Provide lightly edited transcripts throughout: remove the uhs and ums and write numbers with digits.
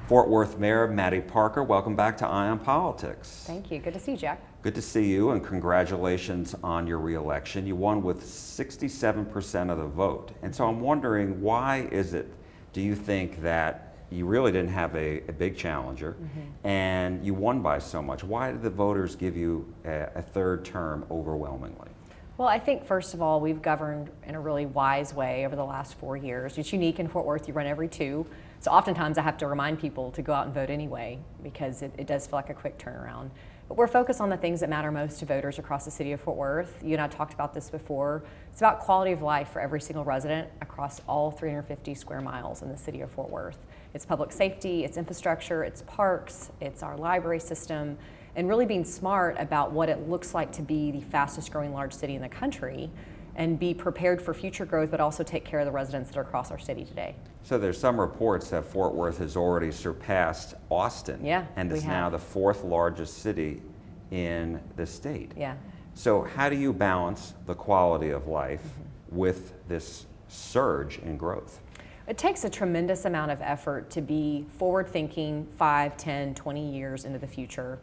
Fort Worth Mayor Mattie Parker, welcome back to Eye on Politics. Thank you. Good to see you, Jack. Good to see you, and congratulations on your re-election. You won with 67% of the vote. And so I'm wondering, why is it, do you think, that you really didn't have a big challenger and you won by so much? Why did the voters give you a third term overwhelmingly? Well, I think, first of all, we've governed in a really wise way over the last 4 years. It's unique in Fort Worth. You run every 2. So oftentimes I have to remind people to go out and vote anyway, because it does feel like a quick turnaround. But we're focused on the things that matter most to voters across the city of Fort Worth. You and I talked about this before. It's about quality of life for every single resident across all 350 square miles in the city of Fort Worth. It's public safety, it's infrastructure, it's parks, it's our library system, and really being smart about what it looks like to be the fastest growing large city in the country, and be prepared for future growth, but also take care of the residents that are across our city today. So there's some reports that Fort Worth has already surpassed Austin, and is now the 4th largest city in the state. Yeah. So how do you balance the quality of life with this surge in growth? It takes a tremendous amount of effort to be forward-thinking 5, 10, 20 years into the future.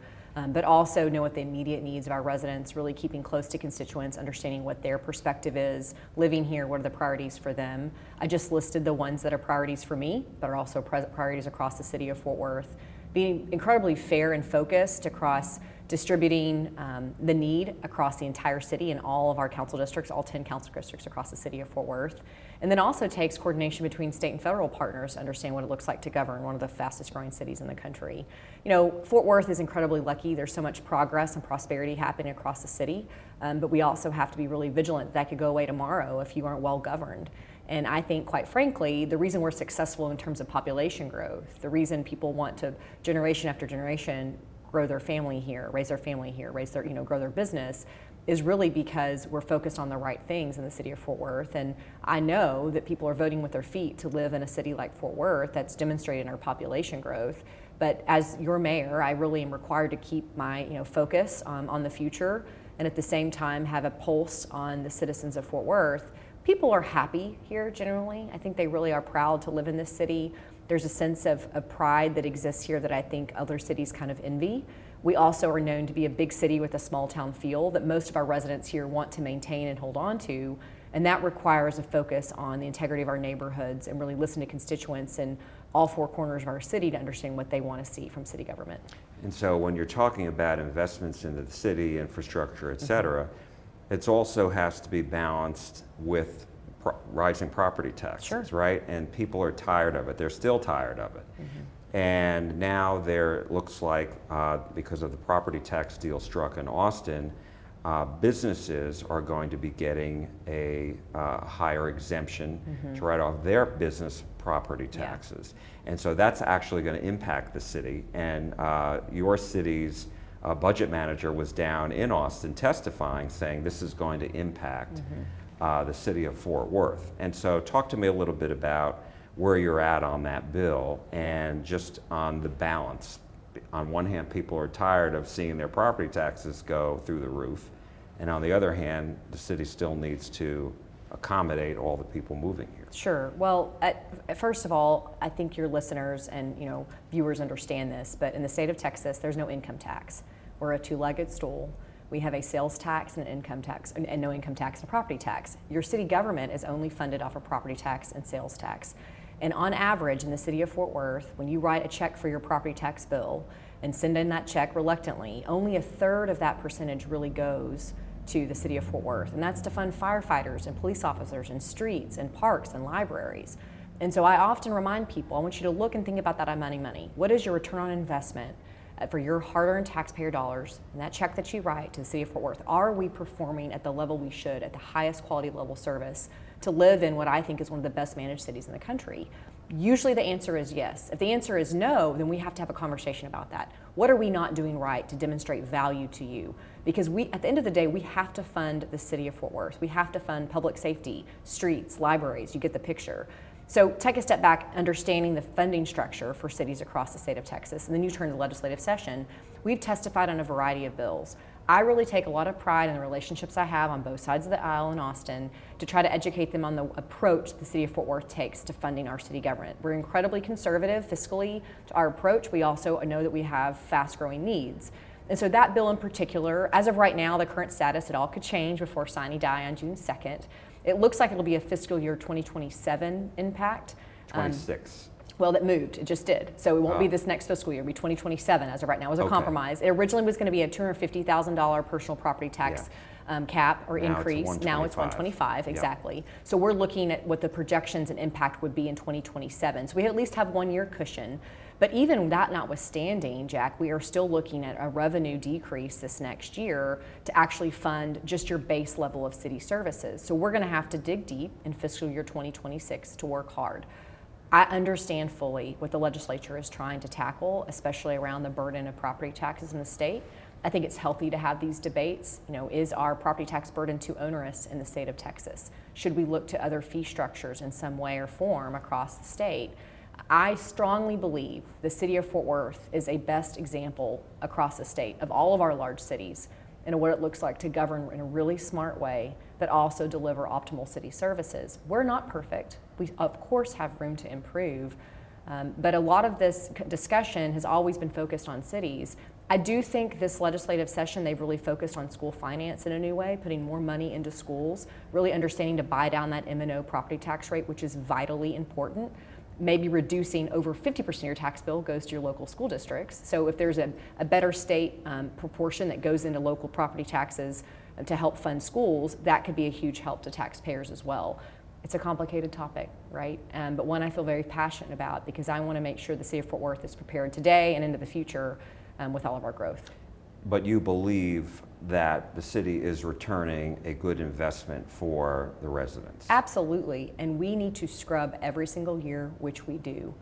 But also know what the immediate needs of our residents, really keeping close to constituents, understanding what their perspective is, living here, what are the priorities for them. I just listed the ones that are priorities for me, but are also priorities across the city of Fort Worth. Being incredibly fair and focused across distributing the need across the entire city and all of our council districts, all 10 council districts across the city of Fort Worth. And then also takes coordination between state and federal partners to understand what it looks like to govern one of the fastest growing cities in the country. You know, Fort Worth is incredibly lucky. There's so much progress and prosperity happening across the city, but we also have to be really vigilant. That could go away tomorrow if you aren't well governed. And I think, quite frankly, the reason we're successful in terms of population growth, the reason people want to, generation after generation, grow their family here, raise their family here, raise their, grow their business, is really because we're focused on the right things in the city of Fort Worth. And I know that people are voting with their feet to live in a city like Fort Worth that's demonstrated in our population growth. But as your mayor, I really am required to keep my focus on the future, and at the same time have a pulse on the citizens of Fort Worth. People are happy here generally. I think they really are proud to live in this city. There's a sense of pride that exists here that I think other cities kind of envy. We also are known to be a big city with a small town feel that most of our residents here want to maintain and hold on to, and that requires a focus on the integrity of our neighborhoods and really listen to constituents in all 4 corners of our city to understand what they want to see from city government. And so when you're talking about investments into the city, infrastructure, et cetera, it also has to be balanced with rising property taxes, right? And people are tired of it. They're still tired of it. And now there looks like, because of the property tax deal struck in Austin, businesses are going to be getting a higher exemption to write off their business property taxes. And so that's actually going to impact the city. And your city's budget manager was down in Austin testifying, saying this is going to impact the city of Fort Worth. And so talk to me a little bit about where you're at on that bill and just on the balance. On one hand, people are tired of seeing their property taxes go through the roof, and on the other hand, the city still needs to accommodate all the people moving here. Sure. Well, first of all, I think your listeners and viewers understand this, but in the state of Texas, there's no income tax. We're a 2-legged stool. We have a sales tax and an income tax, and no income tax and a property tax. Your city government is only funded off of property tax and sales tax. And on average, in the city of Fort Worth, when you write a check for your property tax bill and send in that check reluctantly, only 1/3 of that percentage really goes to the city of Fort Worth. And that's to fund firefighters and police officers and streets and parks and libraries. And so I often remind people, I want you to look and think about that money. What is your return on investment for your hard-earned taxpayer dollars and that check that you write to the city of Fort Worth? Are we performing at the level we should, at the highest quality level service, to live in what I think is one of the best managed cities in the country? Usually the answer is yes. If the answer is no, then we have to have a conversation about that. What are we not doing right to demonstrate value to you? Because at the end of the day, we have to fund the city of Fort Worth. We have to fund public safety, streets, libraries. You get the picture. So take a step back, understanding the funding structure for cities across the state of Texas, and then you turn to the legislative session. We've testified on a variety of bills. I really take a lot of pride in the relationships I have on both sides of the aisle in Austin to try to educate them on the approach the city of Fort Worth takes to funding our city government. We're incredibly conservative fiscally to our approach. We also know that we have fast-growing needs. And so that bill in particular, as of right now, the current status, it all could change before sine die on June 2nd. It looks like it'll be a fiscal year 2027 impact. 26. Well, that moved. It just did. So it won't be this next fiscal year. It'll be 2027 as of right now. It was a compromise. It originally was going to be a $250,000 personal property tax cap or Now increase. it's Now it's 125, exactly. So we're looking at what the projections and impact would be in 2027. So we at least have 1 year cushion. But even that notwithstanding, Jack, we are still looking at a revenue decrease this next year to actually fund just your base level of city services. So we're going to have to dig deep in fiscal year 2026 to work hard. I understand fully what the legislature is trying to tackle, especially around the burden of property taxes in the state. I think it's healthy to have these debates. You know, is our property tax burden too onerous in the state of Texas? Should we look to other fee structures in some way or form across the state? I strongly believe the city of Fort Worth is a best example across the state of all of our large cities and what it looks like to govern in a really smart way that also deliver optimal city services. We're not perfect. We, of course, have room to improve, but a lot of this discussion has always been focused on cities. I do think this legislative session, they've really focused on school finance in a new way, putting more money into schools, really understanding to buy down that M&O property tax rate, which is vitally important. Maybe reducing over 50% of your tax bill goes to your local school districts. So if there's a better state proportion that goes into local property taxes to help fund schools, that could be a huge help to taxpayers as well. It's a complicated topic, right? But one I feel very passionate about because I want to make sure the city of Fort Worth is prepared today and into the future with all of our growth. But you believe that the city is returning a good investment for the residents? Absolutely, and we need to scrub every single year, which we do.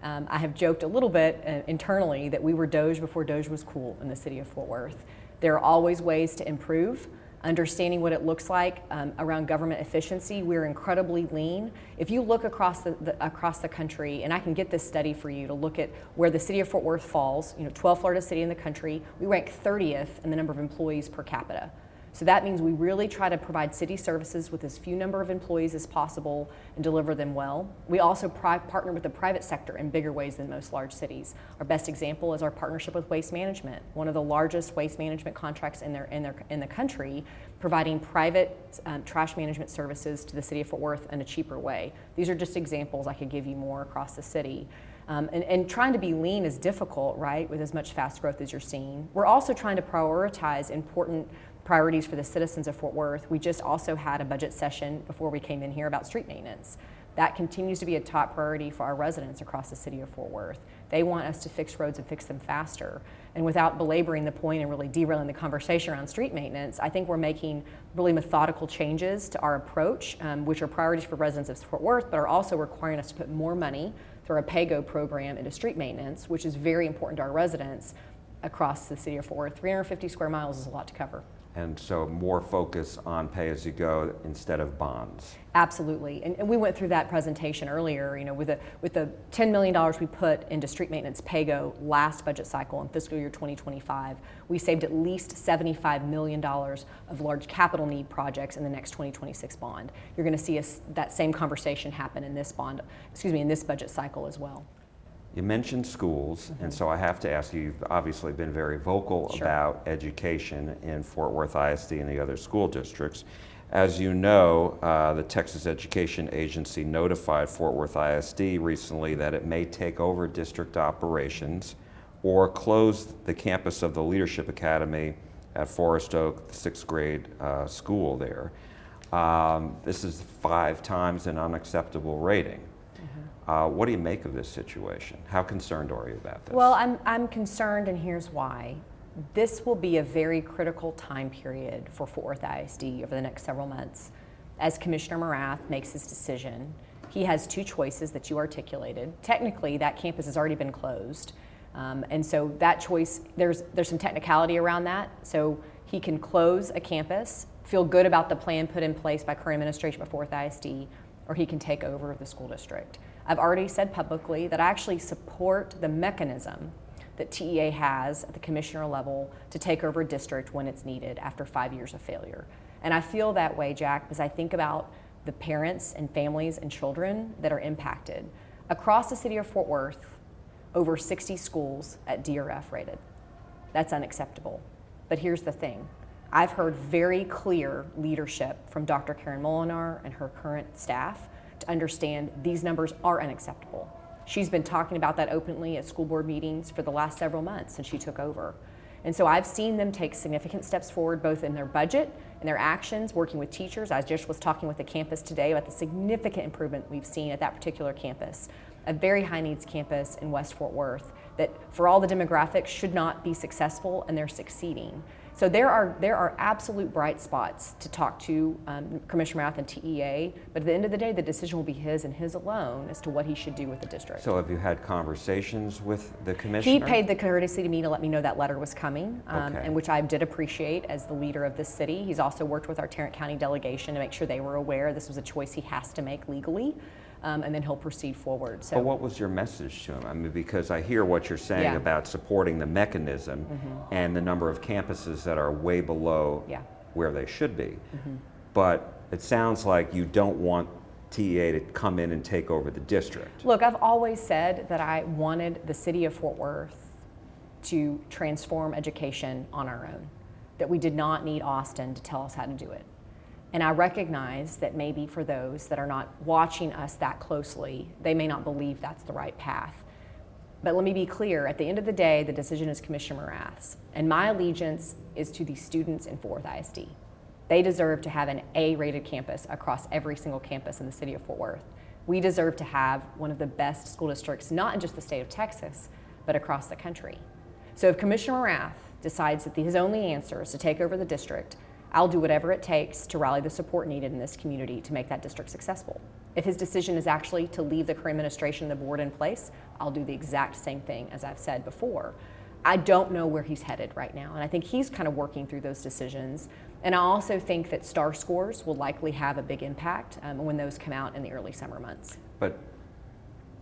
I have joked a little bit internally that we were Doge before Doge was cool in the city of Fort Worth. There are always ways to improve. Understanding what it looks like around government efficiency, we're incredibly lean. If you look across the country, and I can get this study for you to look at where the city of Fort Worth falls, 12th largest city in the country, we rank 30th in the number of employees per capita. So that means we really try to provide city services with as few number of employees as possible and deliver them well. We also partner with the private sector in bigger ways than most large cities. Our best example is our partnership with Waste Management, one of the largest waste management contracts in the country, providing private trash management services to the city of Fort Worth in a cheaper way. These are just examples. I could give you more across the city. And trying to be lean is difficult, right, with as much fast growth as you're seeing. We're also trying to prioritize important priorities for the citizens of Fort Worth. We just also had a budget session before we came in here about street maintenance. That continues to be a top priority for our residents across the city of Fort Worth. They want us to fix roads and fix them faster. And without belaboring the point and really derailing the conversation around street maintenance, I think we're making really methodical changes to our approach, which are priorities for residents of Fort Worth, but are also requiring us to put more money through our PAYGO program into street maintenance, which is very important to our residents across the city of Fort Worth. 350 square miles is a lot to cover. And so more focus on pay-as-you-go instead of bonds. Absolutely, and we went through that presentation earlier. With the $10 million we put into street maintenance PAYGO last budget cycle in fiscal year 2025, we saved at least $75 million of large capital need projects in the next 2026 bond. You're going to see that same conversation happen in this in this budget cycle as well. You mentioned schools, and so I have to ask you, you've obviously been very vocal about education in Fort Worth ISD and the other school districts. As you know, the Texas Education Agency notified Fort Worth ISD recently that it may take over district operations or close the campus of the Leadership Academy at Forest Oak, the 6th grade school there. This is 5 times an unacceptable rating. What do you make of this situation? How concerned are you about this? Well, I'm concerned, and here's why. This will be a very critical time period for Fort Worth ISD over the next several months. As Commissioner Morath makes his decision, he has 2 choices that you articulated. Technically, that campus has already been closed, and so that choice, there's some technicality around that. So he can close a campus, feel good about the plan put in place by current administration at Fort Worth ISD, or he can take over the school district. I've already said publicly that I actually support the mechanism that TEA has at the commissioner level to take over a district when it's needed after 5 years of failure. And I feel that way, Jack, because I think about the parents and families and children that are impacted. Across the city of Fort Worth, over 60 schools at DRF rated. That's unacceptable. But here's the thing. I've heard very clear leadership from Dr. Karen Molinar and her current staff to understand these numbers are unacceptable. She's been talking about that openly at school board meetings for the last several months since she took over. And so I've seen them take significant steps forward, both in their budget and their actions, working with teachers. I just was talking with the campus today about the significant improvement we've seen at that particular campus, a very high needs campus in West Fort Worth that for all the demographics should not be successful, and they're succeeding. So there are absolute bright spots to talk to Commissioner Morath and TEA, but at the end of the day, the decision will be his and his alone as to what he should do with the district. So have you had conversations with the commissioner? He paid the courtesy to me to let me know that letter was coming, Okay. and which I did appreciate as the leader of this city. He's also worked with our Tarrant County delegation to make sure they were aware this was a choice he has to make legally. And then he'll proceed forward. So, but what was your message to him? I mean, because I hear what you're saying about supporting the mechanism and the number of campuses that are way below where they should be. But it sounds like you don't want TEA to come in and take over the district. Look, I've always said that I wanted the city of Fort Worth to transform education on our own, that we did not need Austin to tell us how to do it. And I recognize that maybe for those that are not watching us that closely, they may not believe that's the right path. But let me be clear, at the end of the day, the decision is Commissioner Morath's. And my allegiance is to the students in Fort Worth ISD. They deserve to have an A-rated campus across every single campus in the city of Fort Worth. We deserve to have one of the best school districts, not in just the state of Texas, but across the country. So if Commissioner Morath decides that his only answer is to take over the district, I'll do whatever it takes to rally the support needed in this community to make that district successful. If his decision is actually to leave the current administration and the board in place, I'll do the exact same thing as I've said before. I don't know where he's headed right now, and I think he's kind of working through those decisions. And I also think that STAR scores will likely have a big impact when those come out in the early summer months. But,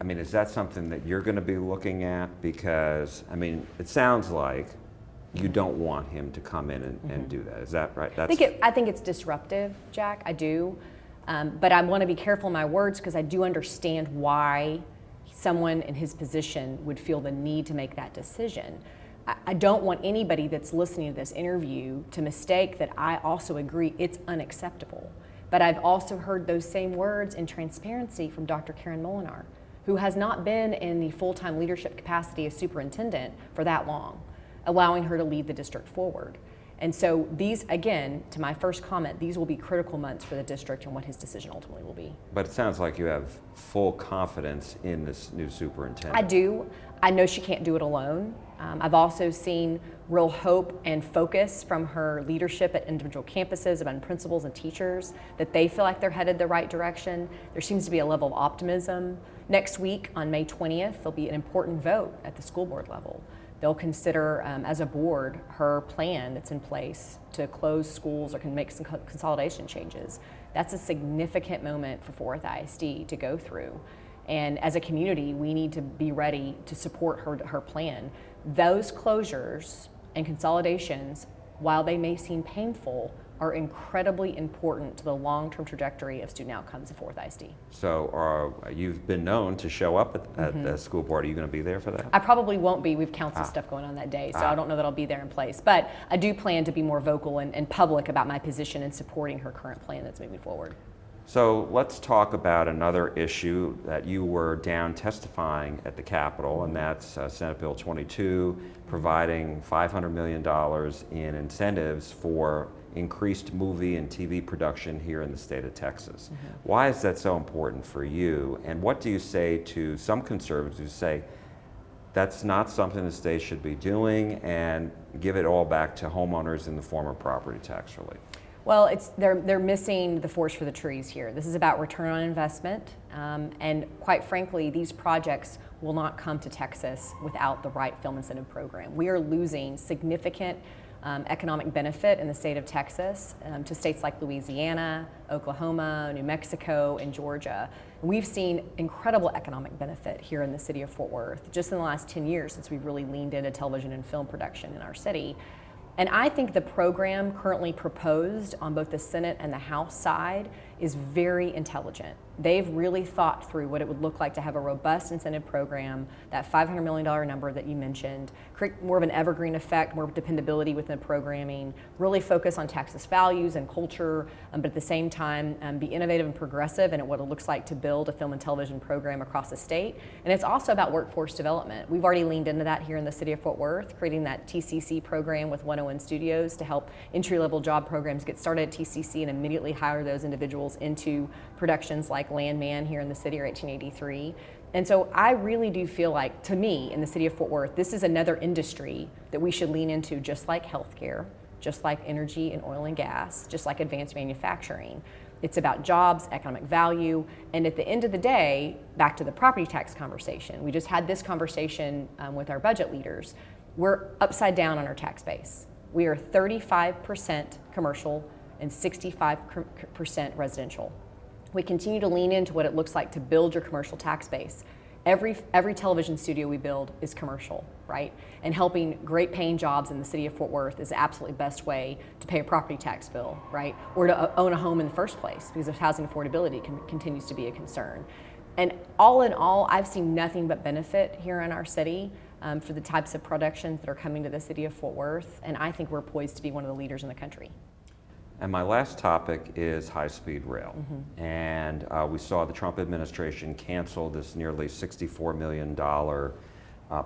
I mean, is that something that you're going to be looking at? Because, I mean, it sounds like you don't want him to come in and do that. Is that right? I think it's disruptive, Jack. I do. But I want to be careful in my words because I do understand why someone in his position would feel the need to make that decision. I don't want anybody that's listening to this interview to mistake that I also agree it's unacceptable. But I've also heard those same words in transparency from Dr. Karen Molinar, who has not been in the full-time leadership capacity as superintendent for that long, allowing her to lead the district forward. And so these, again, to my first comment, these will be critical months for the district and what his decision ultimately will be. But it sounds like you have full confidence in this new superintendent. I do. I know she can't do it alone. I've also seen real hope and focus from her leadership at individual campuses, among principals and teachers, that they feel like they're headed the right direction. There seems to be a level of optimism. Next week, on May 20th, there'll be an important vote at the school board level. They'll consider, as a board, her plan that's in place to close schools or can make some consolidation changes. That's a significant moment for Fort Worth ISD to go through. And as a community, we need to be ready to support her plan. Those closures and consolidations, while they may seem painful, are incredibly important to the long-term trajectory of student outcomes at Fort Worth ISD. So you've been known to show up at the school board. Are you going to be there for that? I probably won't be. We've council stuff going on that day, so I don't know that I'll be there in place. But I do plan to be more vocal and public about my position in supporting her current plan that's moving forward. So let's talk about another issue that you were down testifying at the Capitol, and that's Senate Bill 22, providing $500 million in incentives for increased movie and TV production here in the state of Texas. Why is that so important for you? And what do you say to some conservatives who say that's not something the state should be doing and give it all back to homeowners in the form of property tax relief? Well, they're missing the forest for the trees here. This is about return on investment, and quite frankly, these projects will not come to Texas without the right film incentive program. We are losing significant economic benefit in the state of Texas to states like Louisiana, Oklahoma, New Mexico, and Georgia. We've seen incredible economic benefit here in the city of Fort Worth just in the last 10 years since we've really leaned into television and film production in our city. And I think the program currently proposed on both the Senate and the House side is very intelligent. They've really thought through what it would look like to have a robust incentive program, that $500 million number that you mentioned, create more of an evergreen effect, more dependability within the programming, really focus on Texas values and culture, but at the same time be innovative and progressive in what it looks like to build a film and television program across the state. And it's also about workforce development. We've already leaned into that here in the city of Fort Worth, creating that TCC program with 101 Studios to help entry-level job programs get started at TCC and immediately hire those individuals into productions like Landman here in the city or 1883. And so I really do feel like, to me, in the city of Fort Worth, this is another industry that we should lean into, just like healthcare, just like energy and oil and gas, just like advanced manufacturing. It's about jobs, economic value, and at the end of the day, back to the property tax conversation. We just had this conversation with our budget leaders. We're upside down on our tax base. We are 35% commercial and 65% residential. We continue to lean into what it looks like to build your commercial tax base. Every television studio we build is commercial, right? And helping great paying jobs in the city of Fort Worth is the absolutely best way to pay a property tax bill, right? Or to own a home in the first place, because of housing affordability continues to be a concern. And all in all, I've seen nothing but benefit here in our city for the types of productions that are coming to the city of Fort Worth, and I think we're poised to be one of the leaders in the country. And my last topic is high-speed rail. And we saw the Trump administration cancel this nearly $64 million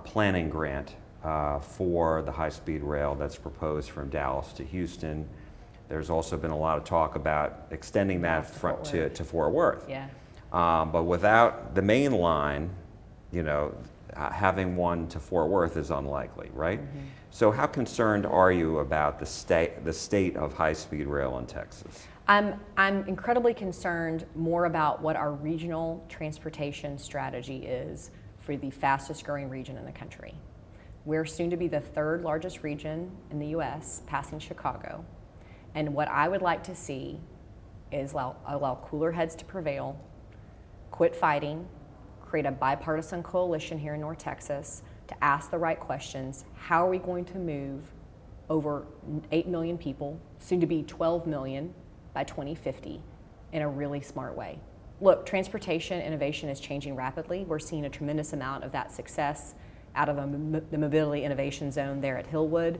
planning grant for the high-speed rail that's proposed from Dallas to Houston. There's also been a lot of talk about extending that to Fort Worth. Yeah. But without the main line, having one to Fort Worth is unlikely, right? So how concerned are you about the state of high-speed rail in Texas? I'm incredibly concerned more about what our regional transportation strategy is for the fastest growing region in the country. We're soon to be the third largest region in the US, passing Chicago. And what I would like to see is allow cooler heads to prevail, quit fighting, create a bipartisan coalition here in North Texas to ask the right questions. How are we going to move over 8 million people, soon to be 12 million by 2050, in a really smart way? Look, transportation innovation is changing rapidly. We're seeing a tremendous amount of that success out of the Mobility Innovation Zone there at Hillwood.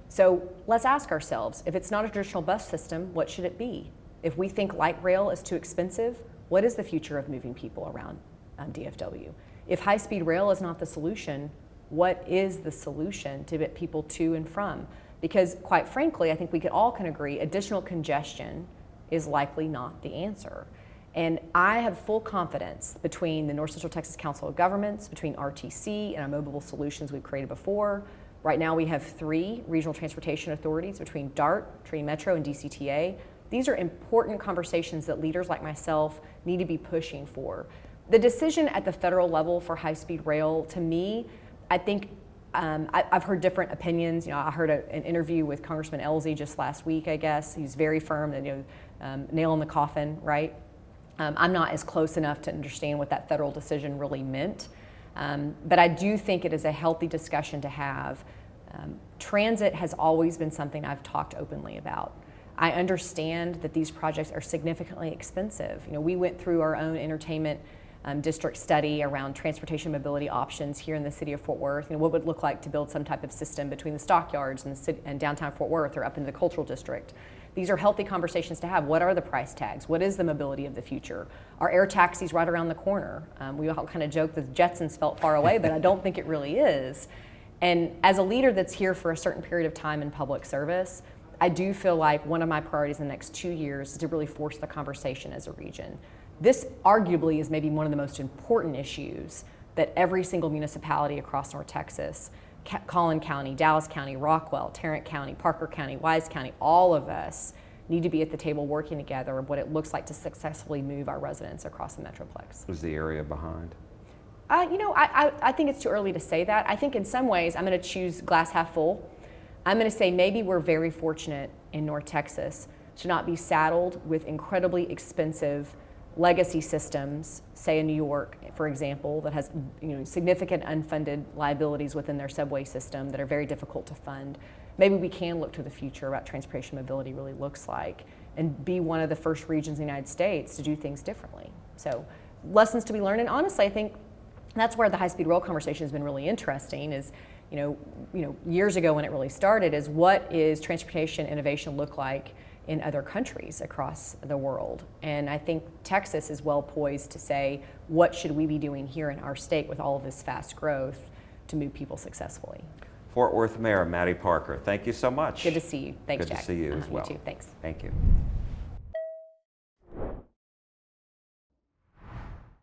So let's ask ourselves, if it's not a traditional bus system, what should it be? If we think light rail is too expensive, what is the future of moving people around DFW? If high-speed rail is not the solution, what is the solution to get people to and from? Because quite frankly, I think we all can agree additional congestion is likely not the answer. And I have full confidence between the North Central Texas Council of Governments, between RTC and our mobile solutions we've created before. Right now we have 3 regional transportation authorities between DART, Trinity Metro, and DCTA. These are important conversations that leaders like myself need to be pushing for. The decision at the federal level for high-speed rail, to me, I think I've heard different opinions. I heard an interview with Congressman Elsie just last week, I guess. He's very firm, that nail in the coffin, right? I'm not as close enough to understand what that federal decision really meant. But I do think it is a healthy discussion to have. Transit has always been something I've talked openly about. I understand that these projects are significantly expensive. We went through our own entertainment district study around transportation mobility options here in the city of Fort Worth. What would it look like to build some type of system between the stockyards and downtown Fort Worth or up into the cultural district? These are healthy conversations to have. What are the price tags? What is the mobility of the future? Are air taxis right around the corner? We all kind of joke that the Jetsons felt far away, but I don't think it really is. And as a leader that's here for a certain period of time in public service, I do feel like one of my priorities in the next 2 years is to really force the conversation as a region. This arguably is maybe one of the most important issues that every single municipality across North Texas, Collin County, Dallas County, Rockwell, Tarrant County, Parker County, Wise County, all of us need to be at the table working together of what it looks like to successfully move our residents across the Metroplex. Was the area behind? I think it's too early to say that. I think in some ways I'm going to choose glass half full. I'm going to say maybe we're very fortunate in North Texas to not be saddled with incredibly expensive legacy systems, say in New York, for example, that has significant unfunded liabilities within their subway system that are very difficult to fund. Maybe we can look to the future about transportation mobility really looks like and be one of the first regions in the United States to do things differently. So lessons to be learned, and honestly, I think that's where the high-speed rail conversation has been really interesting is, years ago when it really started, is what is transportation innovation look like in other countries across the world. And I think Texas is well poised to say, what should we be doing here in our state with all of this fast growth to move people successfully? Fort Worth Mayor Mattie Parker, thank you so much. Good to see you. Thanks, Good Jack. to see you as well. You too. Thanks. Thank you.